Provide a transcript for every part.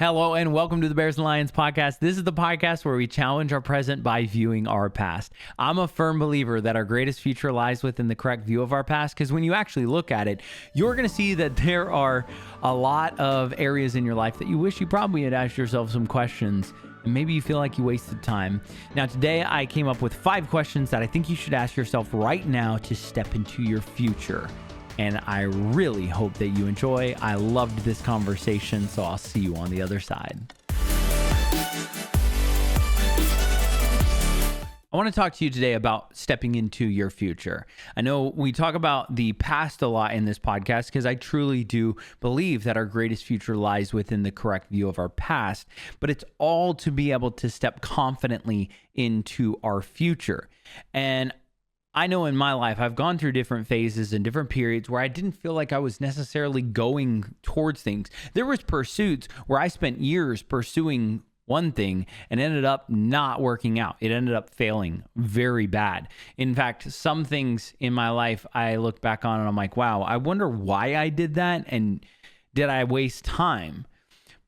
Hello and welcome to the Bears and Lions podcast. This is the podcast where we challenge our present by viewing our past. I'm a firm believer that our greatest future lies within the correct view of our past, because when you actually look at it, you're going to see that there are a lot of areas in your life that you wish you probably had asked yourself some questions, and maybe you feel like you wasted time. Now, today I came up with 5 questions that I think you should ask yourself right now to step into your future. And I really hope that you enjoy. I loved this conversation, so I'll see you on the other side. I want to talk to you today about stepping into your future. I know we talk about the past a lot in this podcast because I truly do believe that our greatest future lies within the correct view of our past, but it's all to be able to step confidently into our future. And I know in my life, I've gone through different phases and different periods where I didn't feel like I was necessarily going towards things. There was pursuits where I spent years pursuing one thing and ended up not working out. It ended up failing very bad. In fact, some things in my life, I look back on and I'm like, wow, I wonder why I did that, and did I waste time?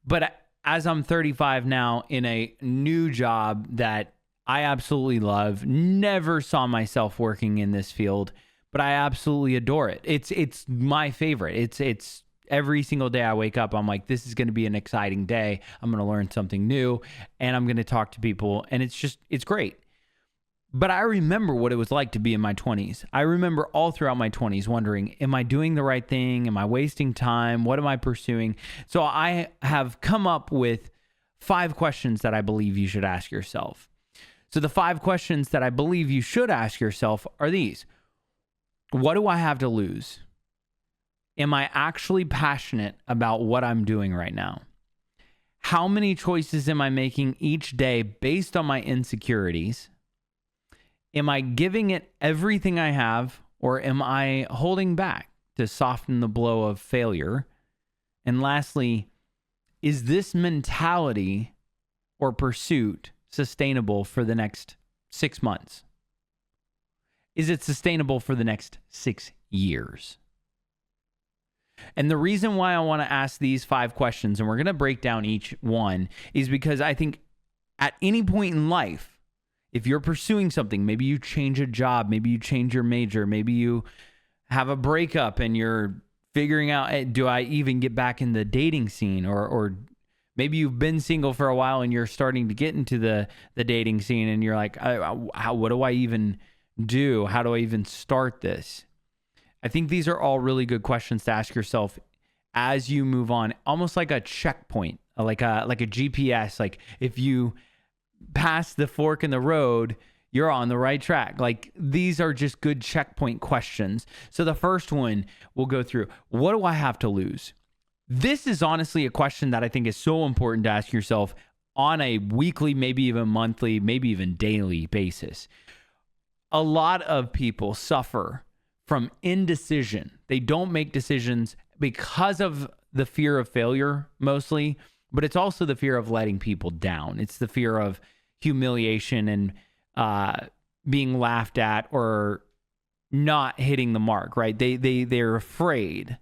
But as I'm 35 now in a new job that I absolutely love, never saw myself working in this field, but I absolutely adore it. It's my favorite. It's every single day I wake up, I'm like, this is going to be an exciting day. I'm going to learn something new and I'm going to talk to people, and it's great. But I remember what it was like to be in my 20s. I remember all throughout my 20s wondering, am I doing the right thing? Am I wasting time? What am I pursuing? So I have come up with 5 questions that I believe you should ask yourself. So the 5 questions that I believe you should ask yourself are these. What do I have to lose? Am I actually passionate about what I'm doing right now? How many choices am I making each day based on my insecurities? Am I giving it everything I have, or am I holding back to soften the blow of failure? And lastly, is this mentality or pursuit sustainable for the next 6 months? Is it sustainable for the next 6 years? And the reason why I want to ask these 5 questions, and we're going to break down each one, is because I think at any point in life, if you're pursuing something, maybe you change a job, maybe you change your major, maybe you have a breakup and you're figuring out, hey, do I even get back in the dating scene, or maybe you've been single for a while and you're starting to get into the dating scene and you're like, what do I even do? How do I even start this? I think these are all really good questions to ask yourself as you move on, almost like a checkpoint, like a GPS. Like if you pass the fork in the road, you're on the right track. Like these are just good checkpoint questions. So the first one we'll go through, what do I have to lose? This is honestly a question that I think is so important to ask yourself on a weekly, maybe even monthly, maybe even daily basis. A lot of people suffer from indecision. They don't make decisions because of the fear of failure mostly, but it's also the fear of letting people down. It's the fear of humiliation and being laughed at or not hitting the mark, right? They're afraid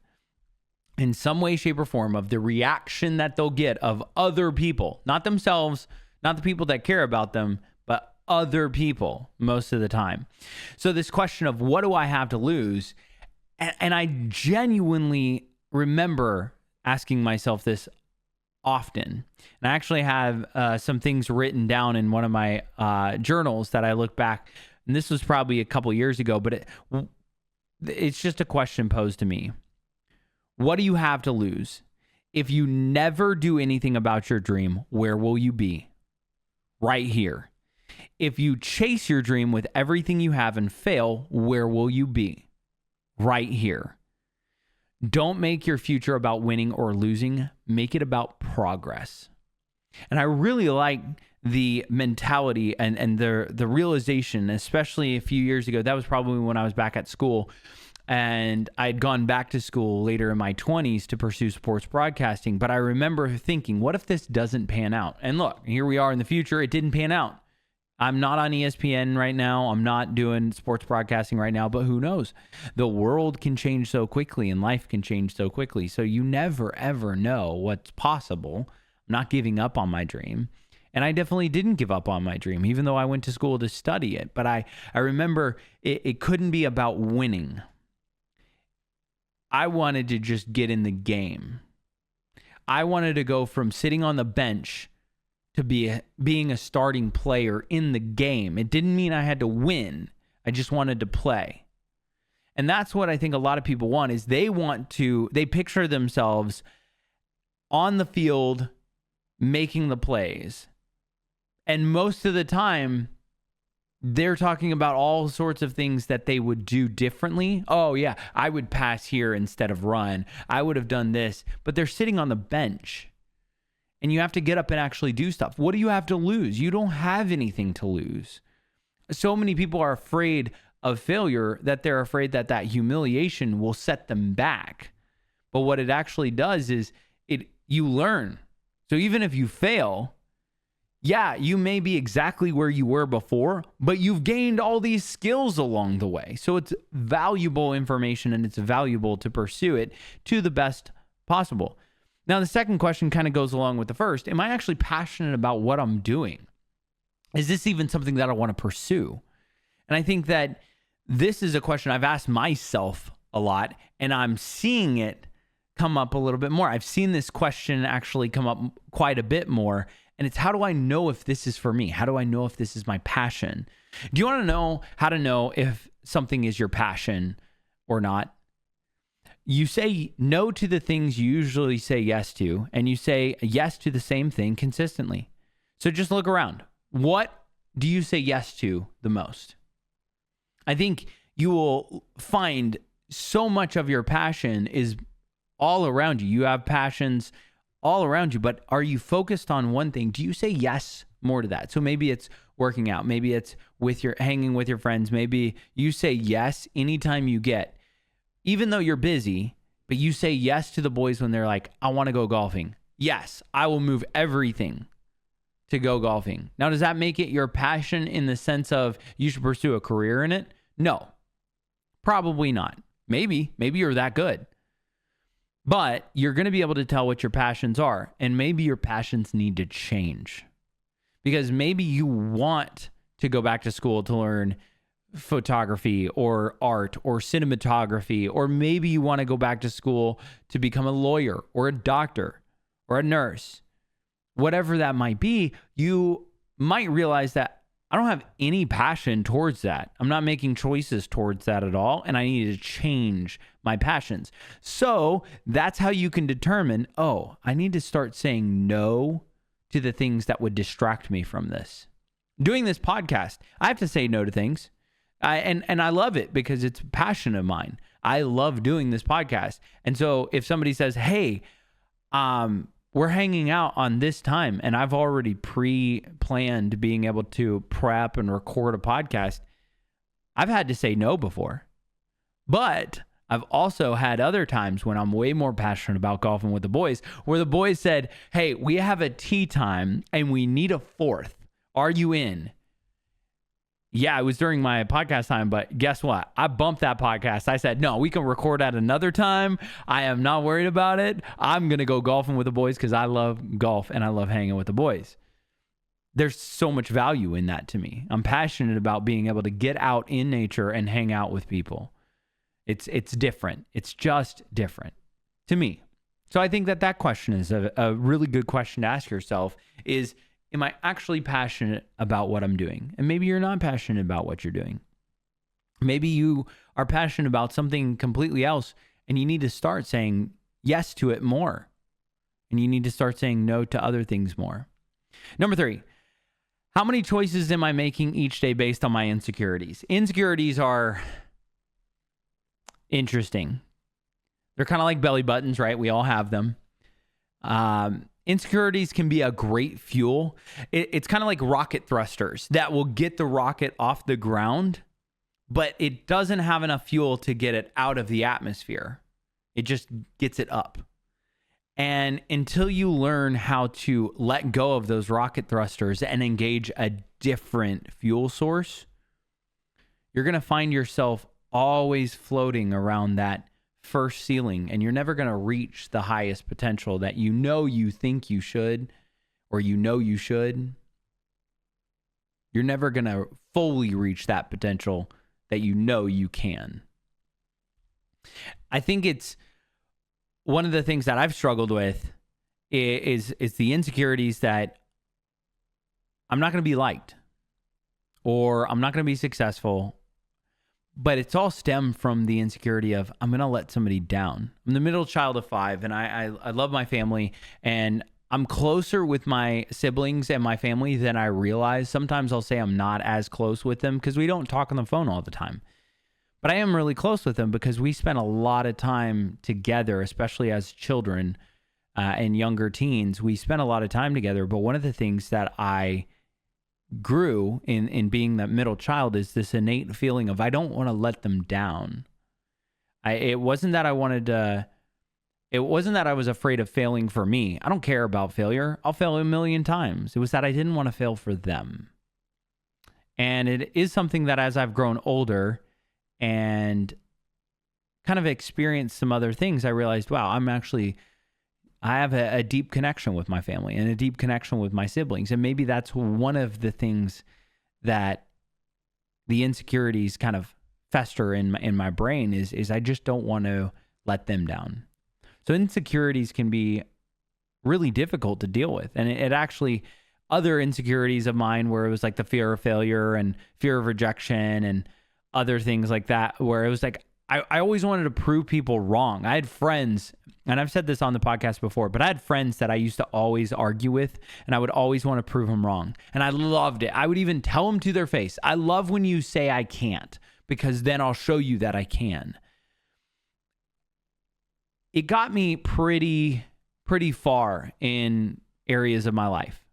in some way, shape, or form of the reaction that they'll get of other people, not themselves, not the people that care about them, but other people most of the time. So this question of what do I have to lose? And I genuinely remember asking myself this often. And I actually have some things written down in one of my journals that I look back, and this was probably a couple years ago, but it's just a question posed to me. What do you have to lose? If you never do anything about your dream, where will you be? Right here. If you chase your dream with everything you have and fail, where will you be? Right here. Don't make your future about winning or losing. Make it about progress. And I really like the mentality and the realization, especially a few years ago. That was probably when I was back at school. And I'd gone back to school later in my 20s to pursue sports broadcasting. But I remember thinking, what if this doesn't pan out? And look, here we are in the future. It didn't pan out. I'm not on ESPN right now. I'm not doing sports broadcasting right now, but who knows? The world can change so quickly and life can change so quickly. So you never, ever know what's possible. I'm I'm not giving up on my dream. And I definitely didn't give up on my dream, even though I went to school to study it. But I remember it couldn't be about winning. I wanted to just get in the game. I wanted to go from sitting on the bench to being a starting player in the game. It didn't mean I had to win. I just wanted to play. And that's what I think a lot of people want, is they picture themselves on the field making the plays. And most of the time, they're talking about all sorts of things that they would do differently. Oh, yeah, I would pass here instead of run. I would have done this. But they're sitting on the bench. And you have to get up and actually do stuff. What do you have to lose? You don't have anything to lose. So many people are afraid of failure that they're afraid that humiliation will set them back. But what it actually does is you learn. So even if you fail, yeah, you may be exactly where you were before, but you've gained all these skills along the way. So it's valuable information, and it's valuable to pursue it to the best possible. Now, the second question kind of goes along with the first. Am I actually passionate about what I'm doing? Is this even something that I want to pursue? And I think that this is a question I've asked myself a lot, and I'm seeing it come up a little bit more. I've seen this question actually come up quite a bit more, and it's, how do I know if this is for me? How do I know if this is my passion? Do you want to know how to know if something is your passion or not? You say no to the things you usually say yes to, and you say yes to the same thing consistently. So just look around. What do you say yes to the most? I think you will find so much of your passion is all around you. You have passions all around you, but are you focused on one thing? Do you say yes more to that? So maybe it's working out. Maybe it's hanging with your friends. Maybe you say yes anytime you get, even though you're busy, but you say yes to the boys when they're like, I want to go golfing. Yes, I will move everything to go golfing. Now, does that make it your passion in the sense of you should pursue a career in it? No, probably not. Maybe you're that good. But you're going to be able to tell what your passions are. And maybe your passions need to change. Because maybe you want to go back to school to learn photography or art or cinematography. Or maybe you want to go back to school to become a lawyer or a doctor or a nurse. Whatever that might be, you might realize that I don't have any passion towards that. I'm not making choices towards that at all, and I need to change my passions. So that's how you can determine, oh, I need to start saying no to the things that would distract me from this. Doing this podcast, I have to say no to things. And I love it because it's a passion of mine. I love doing this podcast. And so if somebody says, hey, we're hanging out on this time, and I've already pre-planned being able to prep and record a podcast, I've had to say no before. But I've also had other times when I'm way more passionate about golfing with the boys, where the boys said, hey, we have a tee time and we need a fourth. Are you in? Yeah, it was during my podcast time, but guess what? I bumped that podcast. I said, no, we can record at another time. I am not worried about it. I'm going to go golfing with the boys because I love golf and I love hanging with the boys. There's so much value in that to me. I'm passionate about being able to get out in nature and hang out with people. It's different. It's just different to me. So I think that question is a really good question to ask yourself is, am I actually passionate about what I'm doing? And maybe you're not passionate about what you're doing. Maybe you are passionate about something completely else and you need to start saying yes to it more. And you need to start saying no to other things more. Number 3, how many choices am I making each day based on my insecurities? Insecurities are interesting. They're kind of like belly buttons, right? We all have them. Insecurities can be a great fuel. It's kind of like rocket thrusters that will get the rocket off the ground, but it doesn't have enough fuel to get it out of the atmosphere. It just gets it up. And until you learn how to let go of those rocket thrusters and engage a different fuel source, you're going to find yourself always floating around that first ceiling, and you're never going to reach the highest potential that you think you should, or you should, you're never going to fully reach that potential that you can. I think it's one of the things that I've struggled with is the insecurities that I'm not going to be liked or I'm not going to be successful, but it's all stemmed from the insecurity of I'm going to let somebody down. I'm the middle child of 5, and I love my family, and I'm closer with my siblings and my family than I realize. Sometimes I'll say I'm not as close with them because we don't talk on the phone all the time. But I am really close with them because we spend a lot of time together, especially as children and younger teens. We spend a lot of time together. But one of the things that I grew in being that middle child is this innate feeling of I don't want to let them down. It wasn't that I was afraid of failing for me. I don't care about failure. I'll fail a million times. It was that I didn't want to fail for them. And it is something that as I've grown older and kind of experienced some other things, I realized, wow, I have a deep connection with my family and a deep connection with my siblings. And maybe that's one of the things that the insecurities kind of fester in my brain is I just don't want to let them down. So insecurities can be really difficult to deal with. And it actually, other insecurities of mine where it was like the fear of failure and fear of rejection and other things like that, where it was like, I always wanted to prove people wrong. I had friends, and I've said this on the podcast before, but I had friends that I used to always argue with, and I would always want to prove them wrong. And I loved it. I would even tell them to their face, I love when you say I can't, because then I'll show you that I can. It got me pretty far in areas of my life.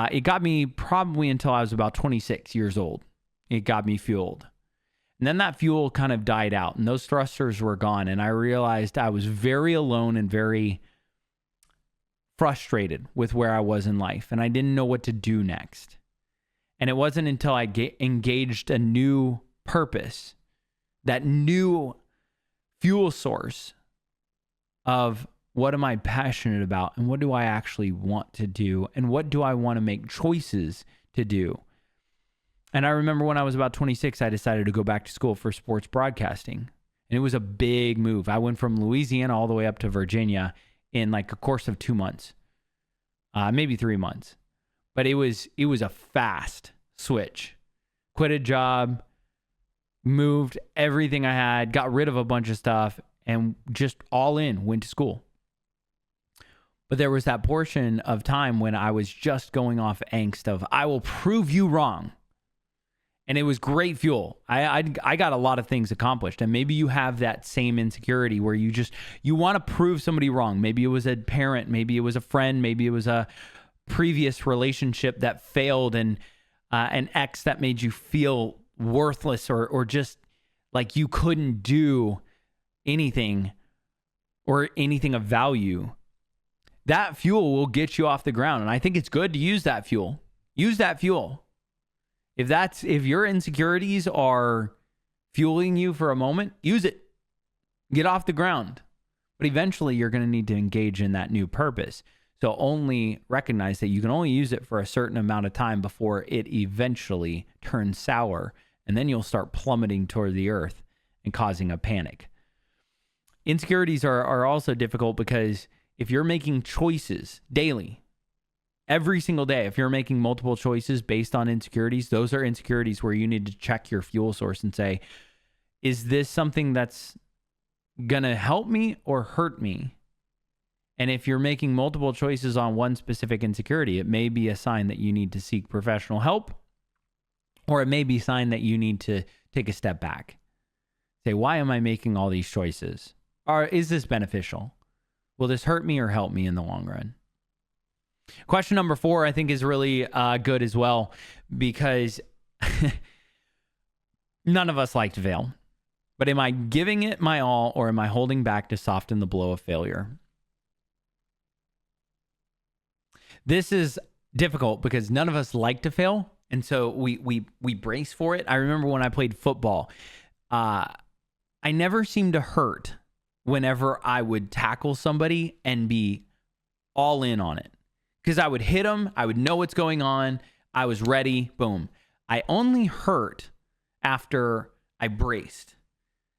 It got me probably until I was about 26 years old. It got me fueled. And then that fuel kind of died out and those thrusters were gone. And I realized I was very alone and very frustrated with where I was in life. And I didn't know what to do next. And it wasn't until I engaged a new purpose, that new fuel source of what am I passionate about and what do I actually want to do and what do I want to make choices to do. And I remember when I was about 26, I decided to go back to school for sports broadcasting. And it was a big move. I went from Louisiana all the way up to Virginia in like a course of 2 months, maybe 3 months. But it was a fast switch. Quit a job, moved everything I had, got rid of a bunch of stuff, and just all in, went to school. But there was that portion of time when I was just going off angst of, I will prove you wrong. And it was great fuel. I got a lot of things accomplished. And maybe you have that same insecurity where you want to prove somebody wrong. Maybe it was a parent, maybe it was a friend, maybe it was a previous relationship that failed and an ex that made you feel worthless or just like you couldn't do anything or anything of value. That fuel will get you off the ground. And I think it's good to use that fuel. Use that fuel. If your insecurities are fueling you for a moment, use it. Get off the ground. But eventually you're going to need to engage in that new purpose. So only recognize that you can only use it for a certain amount of time before it eventually turns sour. And then you'll start plummeting toward the earth and causing a panic. Insecurities are also difficult because if you're making choices daily, every single day, if you're making multiple choices based on insecurities, those are insecurities where you need to check your fuel source and say, is this something that's going to help me or hurt me? And if you're making multiple choices on one specific insecurity, it may be a sign that you need to seek professional help, or it may be a sign that you need to take a step back. Say, why am I making all these choices? Or is this beneficial? Will this hurt me or help me in the long run? Question number 4, I think, is really good as well, because none of us like to fail. But am I giving it my all, or am I holding back to soften the blow of failure? This is difficult because none of us like to fail, and so we brace for it. I remember when I played football, I never seemed to hurt whenever I would tackle somebody and be all in on it. because I would hit them. I would know what's going on. I was ready. Boom. I only hurt after I braced.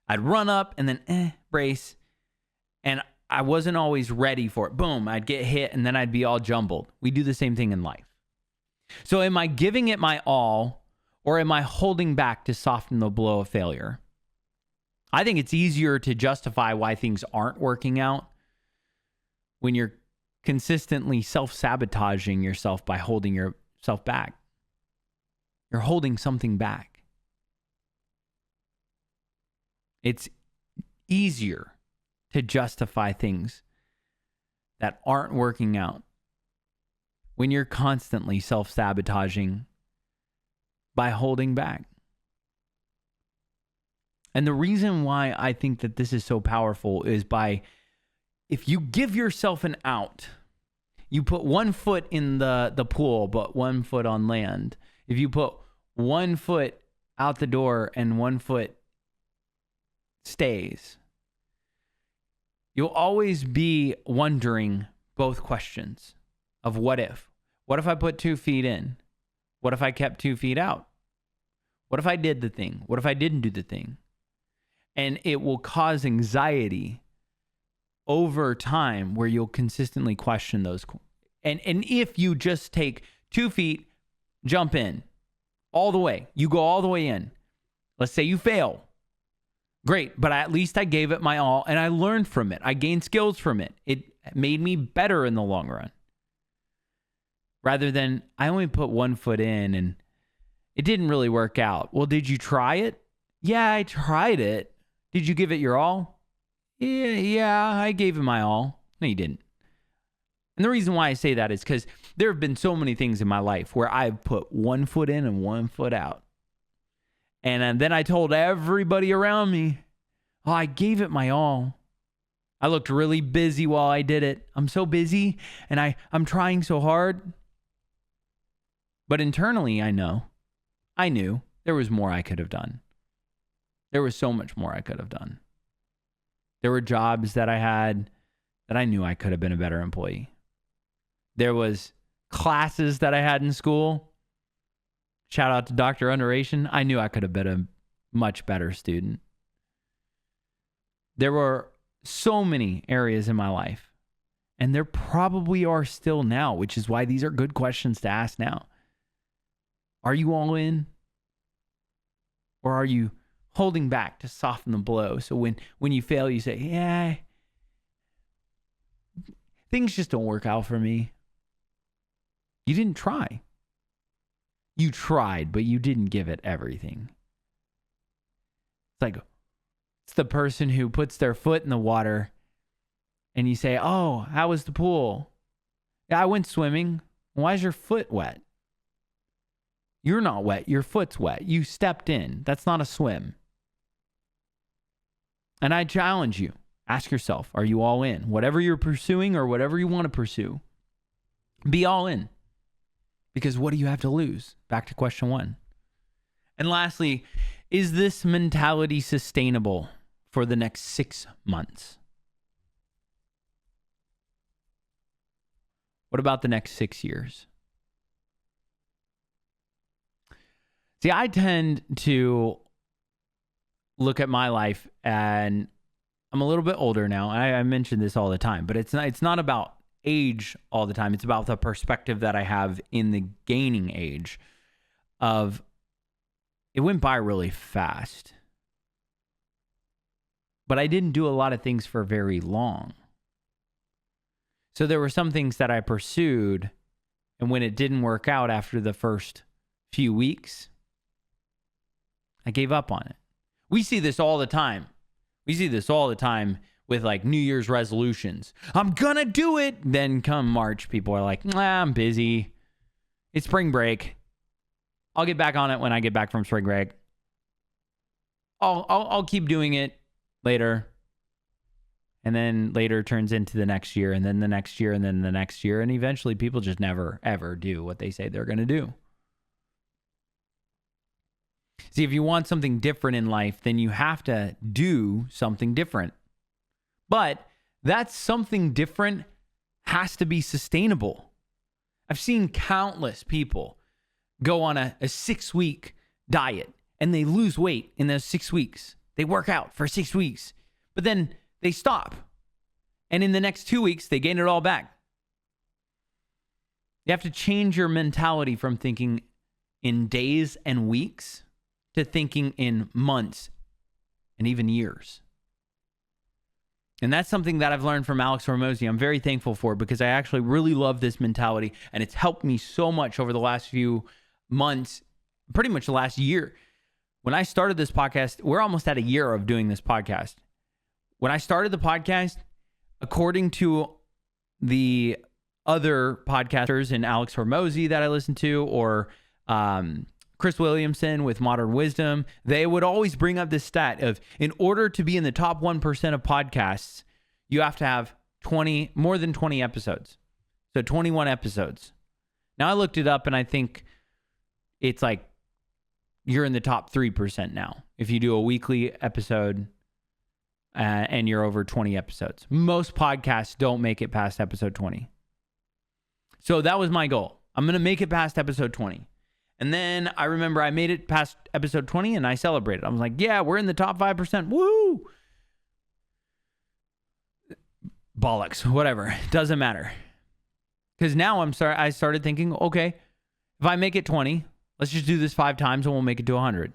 I'd run up and then brace. And I wasn't always ready for it. Boom. I'd get hit and then I'd be all jumbled. We do the same thing in life. So am I giving it my all, or am I holding back to soften the blow of failure? I think it's easier to justify why things aren't working out when you're consistently self-sabotaging yourself by holding yourself back. You're holding something back. It's easier to justify things that aren't working out when you're constantly self-sabotaging by holding back. And the reason why I think that this is so powerful is if you give yourself an out, you put 1 foot in the pool, but 1 foot on land. If you put 1 foot out the door and 1 foot stays, you'll always be wondering both questions of what if. What if I put 2 feet in? What if I kept 2 feet out? What if I did the thing? What if I didn't do the thing? And it will cause anxiety over time where you'll consistently question those. And if you just take 2 feet, jump in all the way, you go all the way in. Let's say you fail. Great, but at least I gave it my all and I learned from it. I gained skills from it. It made me better in the long run. Rather than I only put 1 foot in and it didn't really work out. Well, did you try it? Yeah, I tried it. Did you give it your all? Yeah, I gave it my all. No, you didn't. And the reason why I say that is because there have been so many things in my life where I've put 1 foot in and 1 foot out. And then I told everybody around me, oh, I gave it my all. I looked really busy while I did it. I'm so busy and I'm trying so hard. But internally, I knew there was more I could have done. There was so much more I could have done. There were jobs that I had that I knew I could have been a better employee. There was classes that I had in school. Shout out to Dr. Underation. I knew I could have been a much better student. There were so many areas in my life, and there probably are still now, which is why these are good questions to ask now. Are you all in? Or are you holding back to soften the blow? So when you fail, you say, yeah, things just don't work out for me. You didn't try. You tried, but you didn't give it everything. It's the person who puts their foot in the water and you say, oh, how was the pool? Yeah, I went swimming. Why is your foot wet? You're not wet. Your foot's wet. You stepped in. That's not a swim. And I challenge you. Ask yourself, are you all in? Whatever you're pursuing or whatever you want to pursue, be all in. Because what do you have to lose? Back to question 1. And lastly, is this mentality sustainable for the next 6 months? What about the next 6 years? See, I tend to look at my life, and I'm a little bit older now. I mention this all the time, but it's not about age all the time. It's about the perspective that I have in the gaining age of it went by really fast. But I didn't do a lot of things for very long. So there were some things that I pursued, and when it didn't work out after the first few weeks, I gave up on it. We see this all the time. With like New Year's resolutions. I'm gonna do it. Then come March, people are like, I'm busy. It's spring break. I'll get back on it when I get back from spring break. I'll keep doing it later. And then later turns into the next year, and then the next year, and then the next year. And eventually people just never, ever do what they say they're going to do. See, if you want something different in life, then you have to do something different. But that something different has to be sustainable. I've seen countless people go on a 6-week diet and they lose weight in those 6 weeks. They work out for 6 weeks, but then they stop. And in the next 2 weeks, they gain it all back. You have to change your mentality from thinking in days and weeks to thinking in months and even years. And that's something that I've learned from Alex Hormozi. I'm very thankful for it because I actually really love this mentality, and it's helped me so much over the last few months, pretty much the last year. When I started this podcast, we're almost at a year of doing this podcast. When I started the podcast, according to the other podcasters and Alex Hormozi that I listen to, or Chris Williamson with Modern Wisdom, they would always bring up this stat of, in order to be in the top 1% of podcasts, you have to have more than 20 episodes. So 21 episodes. Now I looked it up and I think it's like you're in the top 3% now if you do a weekly episode and you're over 20 episodes. Most podcasts don't make it past episode 20. So that was my goal. I'm going to make it past episode 20. And then I remember I made it past episode 20 and I celebrated. I was like, yeah, we're in the top 5%. Woo! Bollocks, whatever. Doesn't matter. Because now I started thinking, okay, if I make it 20, let's just do this 5 times and we'll make it to 100.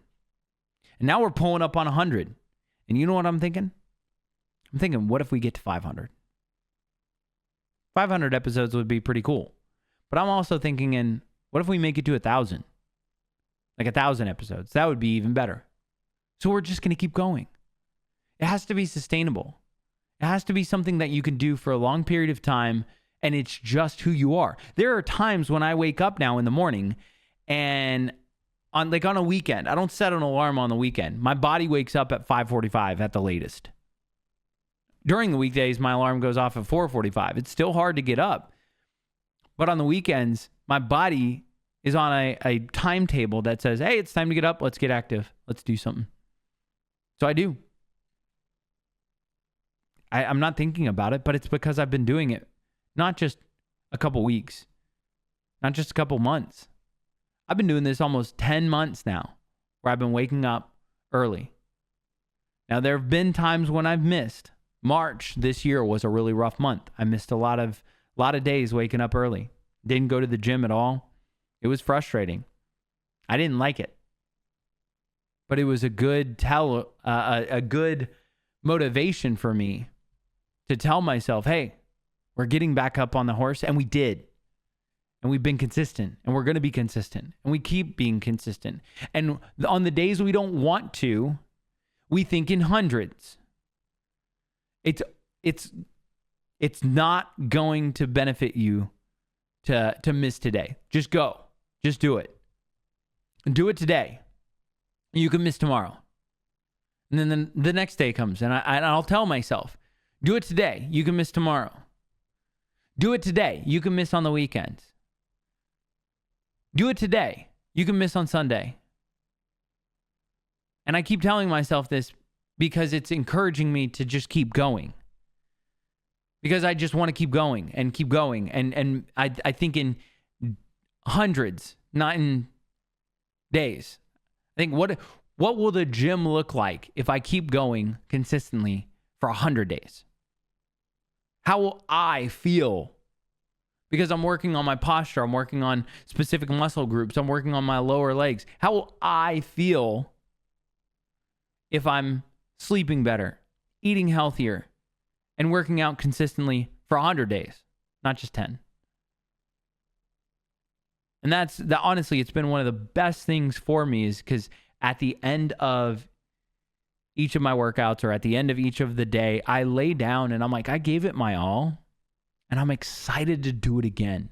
And now we're pulling up on 100. And you know what I'm thinking? I'm thinking, what if we get to 500? 500 episodes would be pretty cool. But I'm also thinking what if we make it to 1,000? Like 1,000 episodes. That would be even better. So we're just going to keep going. It has to be sustainable. It has to be something that you can do for a long period of time, and it's just who you are. There are times when I wake up now in the morning and on a weekend, I don't set an alarm on the weekend. My body wakes up at 5:45 at the latest. During the weekdays, my alarm goes off at 4:45. It's still hard to get up. But on the weekends, my body is on a timetable that says, hey, it's time to get up. Let's get active. Let's do something. So I do. I'm not thinking about it, but it's because I've been doing it. Not just a couple weeks. Not just a couple months. I've been doing this almost 10 months now, where I've been waking up early. Now, there have been times when I've missed. March this year was a really rough month. I missed a lot of days waking up early. Didn't go to the gym at all. It was frustrating. I didn't like it. But it was a good good motivation for me to tell myself, hey, we're getting back up on the horse, and we did. And we've been consistent, and we're going to be consistent, and we keep being consistent. And on the days we don't want to, we think in hundreds. It's not going to benefit you to miss today. Just go. Just do it. Do it today. You can miss tomorrow. And then the next day comes, and I'll tell myself, do it today. You can miss tomorrow. Do it today. You can miss on the weekends. Do it today. You can miss on Sunday. And I keep telling myself this because it's encouraging me to just keep going. Because I just want to keep going and keep going. And I think in hundreds, not in days. I think what will the gym look like if I keep going consistently for 100 days? How will I feel? Because I'm working on my posture. I'm working on specific muscle groups. I'm working on my lower legs. How will I feel if I'm sleeping better, eating healthier, and working out consistently for 100 days, not just 10? And honestly, it's been one of the best things for me, is because at the end of each of my workouts or at the end of each of the day, I lay down and I'm like, I gave it my all, and I'm excited to do it again.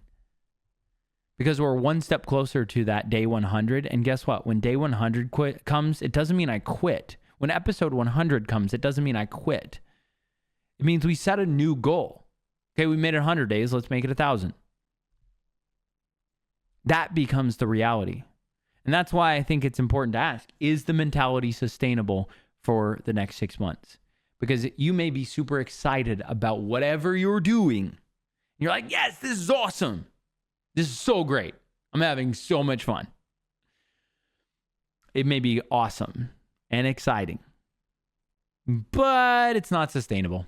Because we're one step closer to that day 100. And guess what? When day 100 comes, it doesn't mean I quit. When episode 100 comes, it doesn't mean I quit. It means we set a new goal. Okay, we made it 100 days. Let's make it 1,000. That becomes the reality. And that's why I think it's important to ask, is the mentality sustainable for the next 6 months? Because you may be super excited about whatever you're doing. You're like, yes, this is awesome. This is so great. I'm having so much fun. It may be awesome and exciting, but it's not sustainable.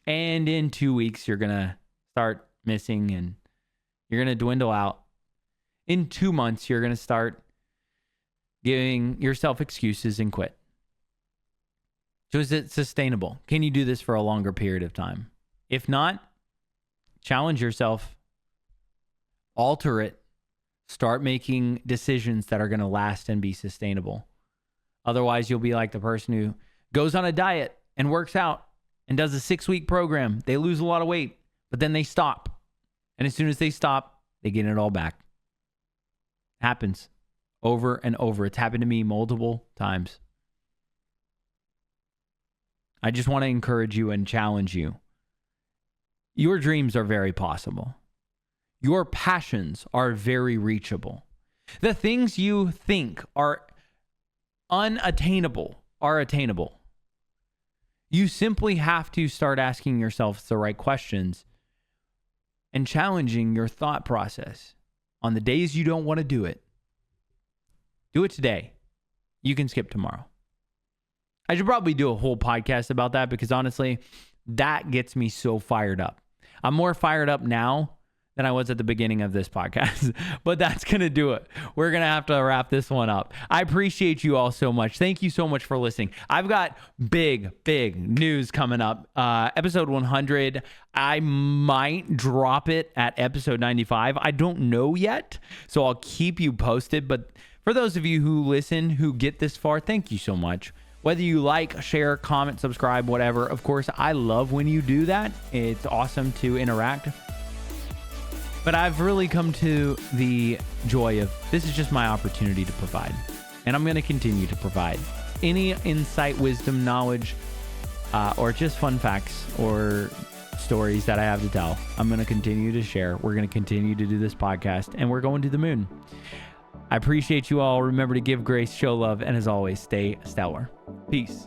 And in 2 weeks, you're going to start missing and you're going to dwindle out. In 2 months, you're going to start giving yourself excuses and quit. So is it sustainable? Can you do this for a longer period of time? If not, challenge yourself, alter it, start making decisions that are going to last and be sustainable. Otherwise, you'll be like the person who goes on a diet and works out and does a 6-week program. They lose a lot of weight, but then they stop. And as soon as they stop, they get it all back. Happens over and over. It's happened to me multiple times. I just want to encourage you and challenge you. Your dreams are very possible. Your passions are very reachable. The things you think are unattainable are attainable. You simply have to start asking yourself the right questions and challenging your thought process. On the days you don't want to do it today. You can skip tomorrow. I should probably do a whole podcast about that because honestly, that gets me so fired up. I'm more fired up now than I was at the beginning of this podcast, but that's going to do it. We're going to have to wrap this one up. I appreciate you all so much. Thank you so much for listening. I've got big news coming up. Episode 100, I might drop it at episode 95. I don't know yet, so I'll keep you posted. But for those of you who listen, who get this far, thank you so much. Whether you like, share, comment, subscribe, whatever. Of course, I love when you do that. It's awesome to interact. But I've really come to the joy of this is just my opportunity to provide. And I'm going to continue to provide. Any insight, wisdom, knowledge, or just fun facts or stories that I have to tell, I'm going to continue to share. We're going to continue to do this podcast, and we're going to the moon. I appreciate you all. Remember to give grace, show love, and as always, stay stellar. Peace.